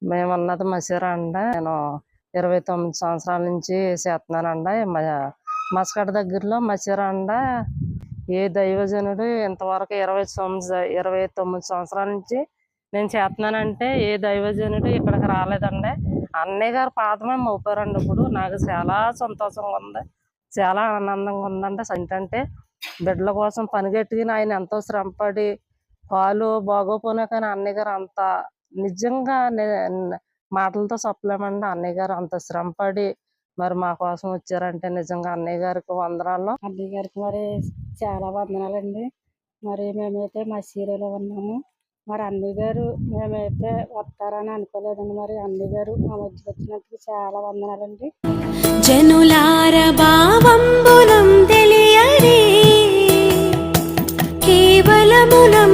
మేమున్నది మసీరా అండి. నేను 29 సంవత్సరాల నుంచి చేస్తున్నానండి. మస్కట్ దగ్గరలో మసీరా అండి. ఏ దైవజనుడు ఇంతవరకు 29 సంవత్సరాల నుంచి నేను చేస్తున్నానంటే ఏ దైవజనుడు ఇక్కడికి రాలేదండి. అన్నయ్య గారు పాదమే మోపారండి. ఇప్పుడు నాకు చాలా సంతోషంగా ఉంది, చాలా ఆనందంగా ఉందండి. ఏంటంటే బిడ్డల కోసం పనిగట్టుకుని ఆయన ఎంతో శ్రమపడి పాలు బాగోపోయినా కానీ అన్నయ్య గారు అంత నిజంగా మాటలతో చెప్పలేమండి. అన్నయ్య గారు అంత శ్రమపడి మరి మా కోసం వచ్చారంటే నిజంగా అన్నయ్య గారికి వందనాలు. అన్నయ్య గారికి మరి చాలా వందనాలండి. మరి మేమైతే మసీరాలో ఉన్నాము. మరి అన్నయ్య గారు మేమైతే వస్తారని అనుకోలేదండి. మరి అన్నయ్య గారు మా మధ్యకి వచ్చినందుకు చాలా వందనాలండి. జనులార భావంబులం తెలియరే కేవలమునం